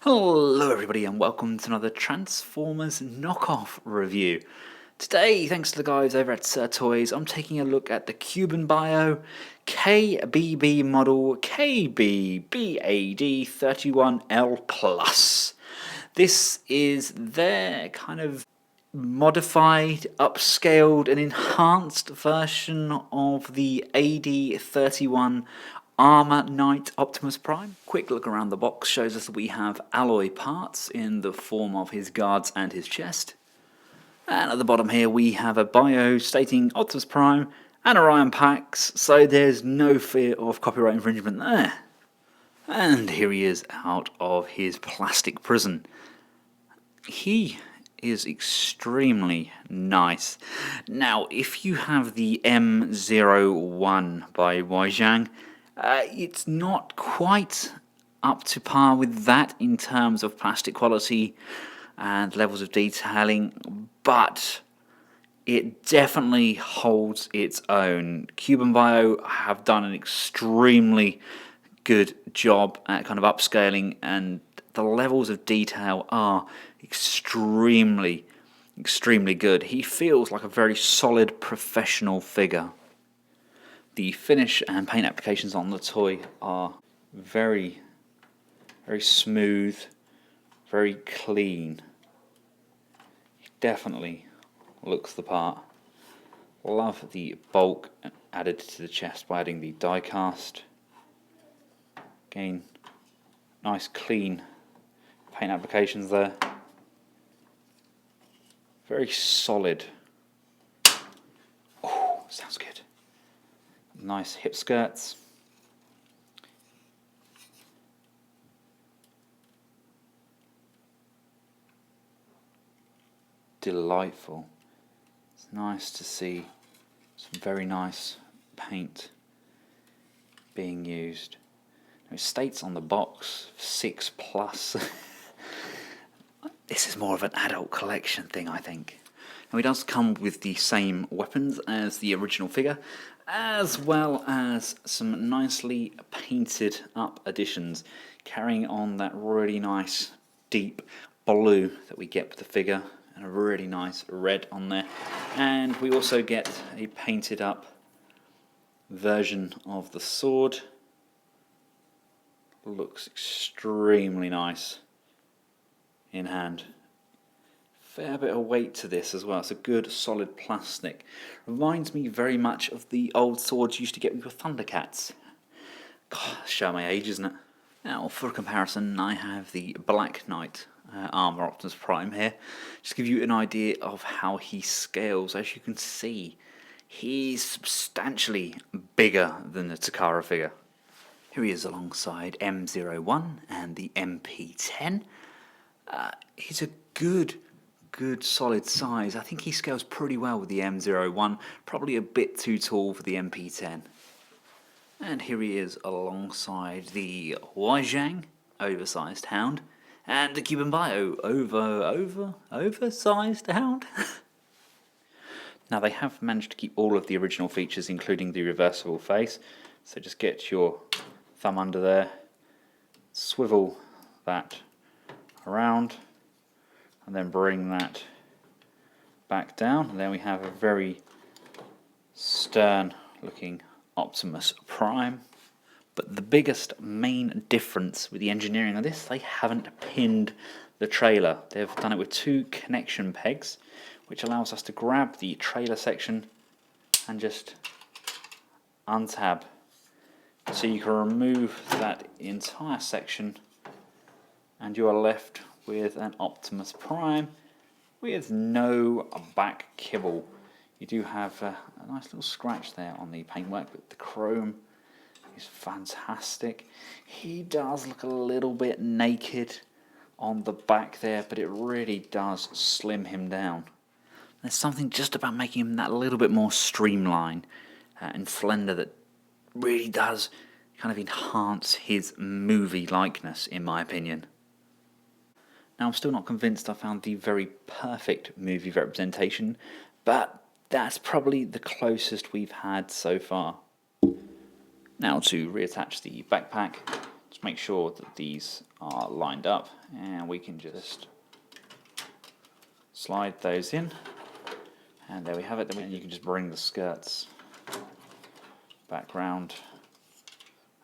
Hello everybody and welcome to another Transformers knockoff review. Today, thanks to the guys over at Sir Toys, I'm taking a look at the Kubianbao KBB model KBBAD31L+. This is their kind of modified, upscaled and enhanced version of the AD31 Armor Knight Optimus Prime. Quick look around the box shows us that we have alloy parts in the form of his guards and his chest. And at the bottom here we have a bio stating Optimus Prime and Orion packs, so there's no fear of copyright infringement there. And here he is out of his plastic prison. He is extremely nice. Now, if you have the M01 by Weijang, it's not quite up to par with that in terms of plastic quality and levels of detailing, but it definitely holds its own. Kubianbao have done an extremely good job at kind of upscaling, and the levels of detail are extremely good. He feels like a very solid professional figure. The finish and paint applications on the toy are very smooth, very clean. He definitely looks the part. Love the bulk added to the chest by adding the diecast. Again, nice clean paint applications there. Very solid. Oh, sounds good. Nice hip skirts. Delightful. It's nice to see some very nice paint being used. It states on the box 6+. This is more of an adult collection thing, I think. Now, it does come with the same weapons as the original figure, as well as some nicely painted up additions, carrying on that really nice deep blue that we get with the figure, and a really nice red on there. And we also get a painted up version of the sword. Looks extremely nice in hand. Fair bit of weight to this as well. It's a good solid plastic. Reminds me very much of the old swords you used to get with your Thundercats. God, show my age, isn't it? Now, for comparison, I have the Black Knight Armor Optimus Prime here. Just to give you an idea of how he scales. As you can see, he's substantially bigger than the Takara figure. Here he is alongside M01 and the MP10. He's a good solid size. I think he scales pretty well with the M01, probably a bit too tall for the MP10. And here he is alongside the Weijang Oversized Hound and the Kubianbao Oversized Hound. Now, they have managed to keep all of the original features, including the reversible face, so just get your thumb under there, swivel that around, and then bring that back down, and then we have a very stern looking Optimus Prime. But the biggest main difference with the engineering of this, they haven't pinned the trailer. They've done it with 2 connection pegs, which allows us to grab the trailer section and just untab. So you can remove that entire section and you are left with an Optimus Prime with no back kibble. You do have a nice little scratch there on the paintwork, but the chrome is fantastic. He does look a little bit naked on the back there, but it really does slim him down. There's something just about making him that little bit more streamlined and slender that really does kind of enhance his movie likeness, in my opinion. Now, I'm still not convinced I found the very perfect movie representation, but that's probably the closest we've had so far. Now, to reattach the backpack, just make sure that these are lined up, and we can just slide those in, and there we have it. Then you can just bring the skirts back round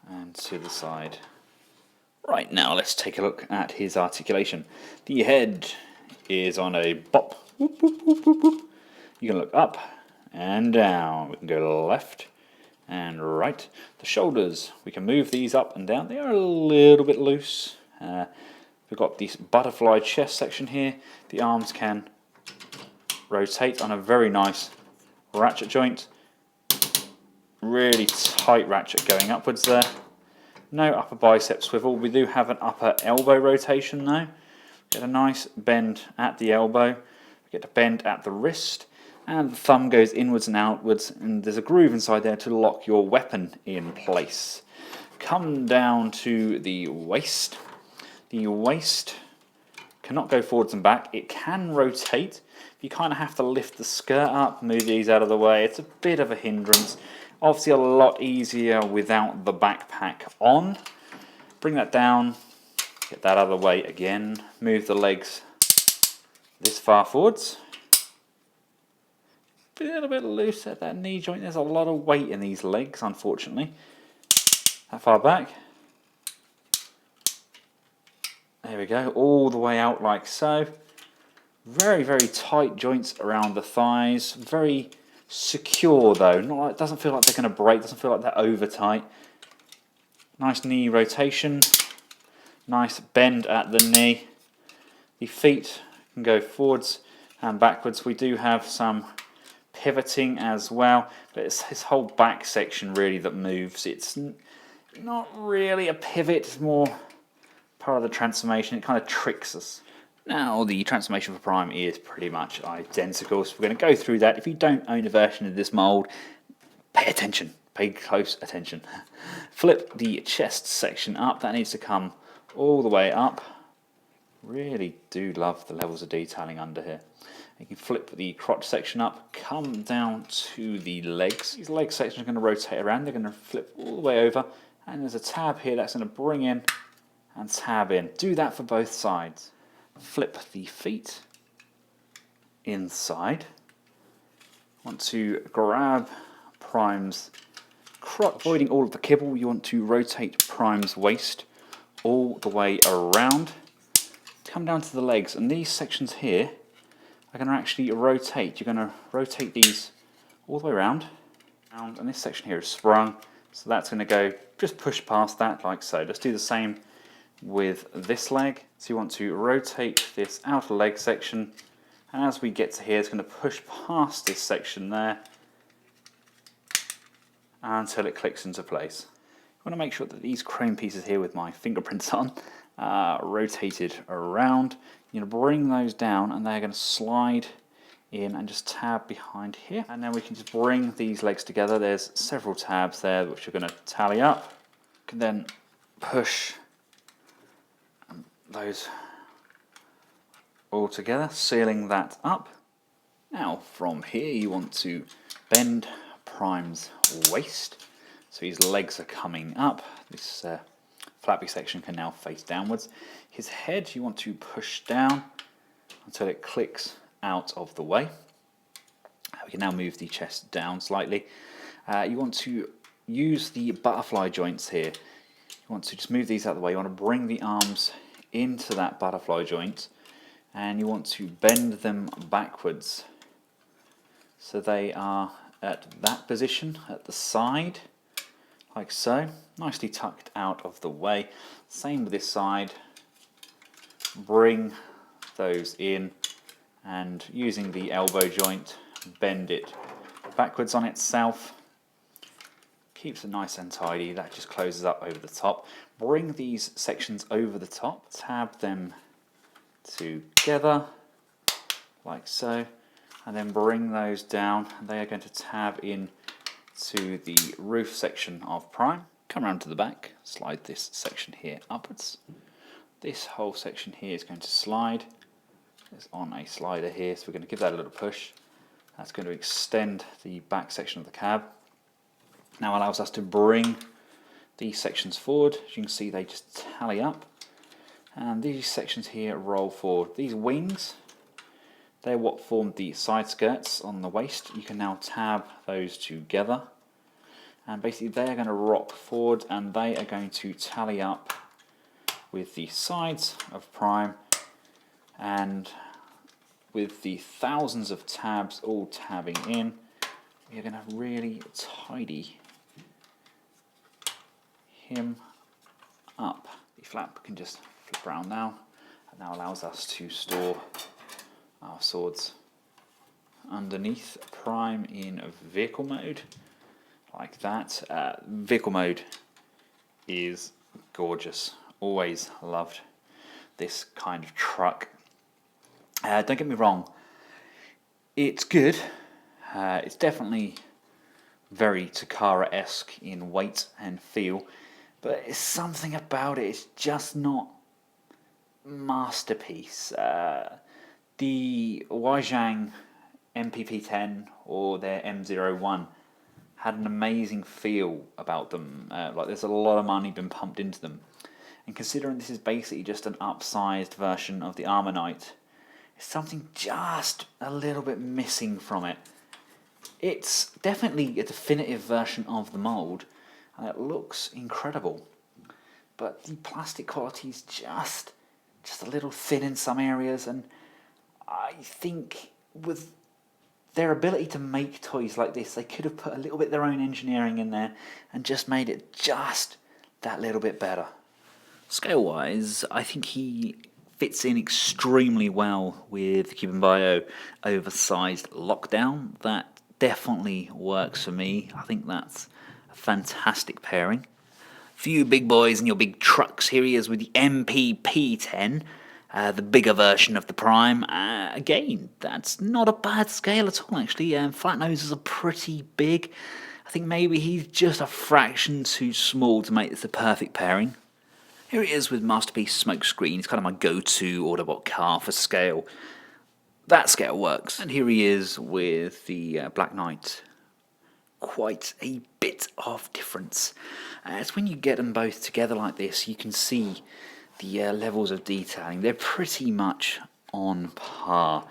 and to the side. Right, now let's take a look at his articulation. The head is on a bop. Whoop, whoop, whoop, whoop, whoop. You can look up and down. We can go left and right. The shoulders, we can move these up and down. They are a little bit loose. We've got this butterfly chest section here. The arms can rotate on a very nice ratchet joint. Really tight ratchet going upwards there. No upper bicep swivel. We do have an upper elbow rotation though. Get a nice bend at the elbow. We get a bend at the wrist. And the thumb goes inwards and outwards. And there's a groove inside there to lock your weapon in place. Come down to the waist. The waist cannot go forwards and back. It can rotate. You kind of have to lift the skirt up, move these out of the way. It's a bit of a hindrance. Obviously a lot easier without the backpack on. Bring that down, get that out of the way again. Move the legs this far forwards. A little bit loose at that knee joint. There's a lot of weight in these legs, unfortunately. That far back. There we go, all the way out like so. Very, very tight joints around the thighs. Very secure though. Not like, doesn't feel like they're going to break. Doesn't feel like they're over tight. Nice knee rotation. Nice bend at the knee. The feet can go forwards and backwards. We do have some pivoting as well, but it's his whole back section really that moves. It's not really a pivot. It's more part of the transformation. It kind of tricks us. Now the transformation for Prime is pretty much identical, so we're going to go through that. If you don't own a version of this mould, pay attention, pay close attention. Flip the chest section up, that needs to come all the way up. Really do love the levels of detailing under here. You can flip the crotch section up, come down to the legs. These leg sections are going to rotate around, they're going to flip all the way over, and there's a tab here that's going to bring in and tab in. Do that for both sides. Flip the feet inside. Want to grab Prime's crotch. Avoiding all of the kibble, you want to rotate Prime's waist all the way around. Come down to the legs, and these sections here are going to actually rotate. You're going to rotate these all the way around, and this section here is sprung, so that's going to go, just push past that like so. Let's do the same with this leg. So you want to rotate this outer leg section, and as we get to here, it's going to push past this section there until it clicks into place. I want to make sure that these chrome pieces here with my fingerprints on are rotated around. You're going to bring those down, and they're going to slide in and just tab behind here. And then we can just bring these legs together. There's several tabs there which are going to tally up. You can then push those all together, sealing that up. Now from here you want to bend Prime's waist, so his legs are coming up. This flappy section can now face downwards. His head you want to push down until it clicks out of the way. We can now move the chest down slightly. You want to use the butterfly joints here. You want to just move these out of the way. You want to bring the arms into that butterfly joint, and you want to bend them backwards so they are at that position at the side like so, nicely tucked out of the way. Same with this side. Bring those in, and using the elbow joint, bend it backwards on itself. Keeps it nice and tidy. That just closes up over the top. Bring these sections over the top, tab them together like so, and then bring those down. They are going to tab in to the roof section of Prime. Come around to the back, slide this section here upwards. This whole section here is going to slide. It's on a slider here, so we're going to give that a little push. That's going to extend the back section of the cab. Now allows us to bring these sections forward. As you can see, they just tally up. And these sections here roll forward. These wings, they're what form the side skirts on the waist. You can now tab those together. And basically they're going to rock forward and they are going to tally up with the sides of Prime, and with the thousands of tabs all tabbing in, we're going to really tidy him up. The flap can just flip around now, and now allows us to store our swords underneath Prime in vehicle mode, like that. Vehicle mode is gorgeous. Always loved this kind of truck. Don't get me wrong, it's good. It's definitely very Takara-esque in weight and feel, but it's something about it, it's just not masterpiece. The Weijang MPP10 or their M01 had an amazing feel about them. Like there's a lot of money been pumped into them. And considering this is basically just an upsized version of the Armor Knight, there's something just a little bit missing from it. It's definitely a definitive version of the mould, and it looks incredible. But the plastic quality is just a little thin in some areas, and I think with their ability to make toys like this, they could have put a little bit of their own engineering in there and just made it just that little bit better. Scale-wise, I think he fits in extremely well with the Kubianbao Oversized Lockdown. That definitely works for me. I think that's a fantastic pairing. For you big boys and your big trucks, here he is with the MPP10, the bigger version of the Prime. Again, that's not a bad scale at all, actually. Flat noses are pretty big. I think maybe he's just a fraction too small to make this the perfect pairing. Here he is with Masterpiece Smokescreen. It's kind of my go-to Autobot car for scale. That scale works. And here he is with the Black Knight. Quite a bit of difference. It's when you get them both together like this, you can see the levels of detailing. They're pretty much on par.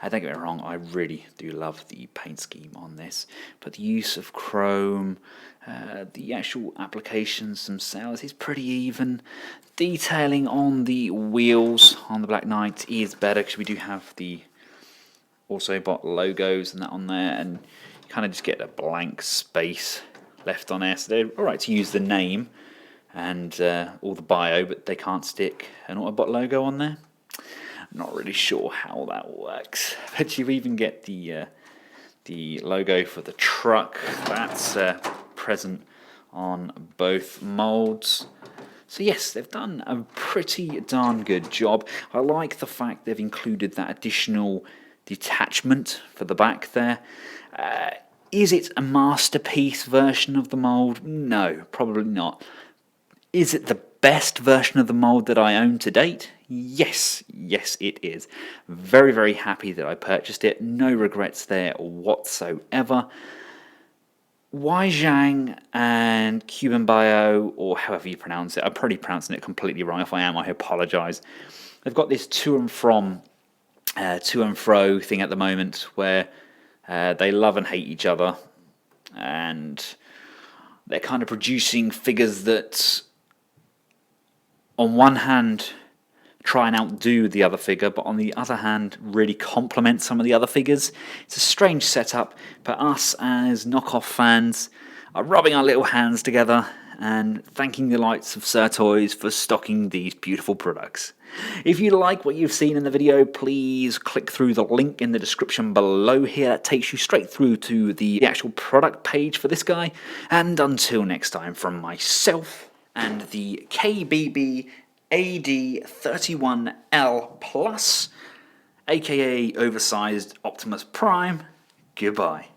Don't get me wrong, I really do love the paint scheme on this, but the use of chrome, the actual applications themselves is pretty even. Detailing on the wheels on the Black Knight is better because we do have the Autobot logos and that on there, and you kind of just get a blank space left on there. So they're alright to use the name and all the bio, but they can't stick an Autobot logo on there. Not really sure how that works, but you even get the logo for the truck. That's present on both molds. So yes, they've done a pretty darn good job. I like the fact they've included that additional detachment for the back there. Is it a masterpiece version of the mold? No, probably not. Is it the best version of the mold that I own to date? Yes, it is. Very, very happy that I purchased it. No regrets there whatsoever. Weijang and Kubianbao, or however you pronounce it, I'm probably pronouncing it completely wrong. If I am, I apologise. They've got this to and fro thing at the moment where they love and hate each other, and they're kind of producing figures that on one hand try and outdo the other figure, but on the other hand really complement some of the other figures. It's a strange setup, but us as knockoff fans are rubbing our little hands together and thanking the likes of Sir Toys for stocking these beautiful products. If you like what you've seen in the video, please click through the link in the description below here. That takes you straight through to the actual product page for this guy. And until next time, from myself and the KBBAD31L Plus, aka Oversized Optimus Prime, goodbye.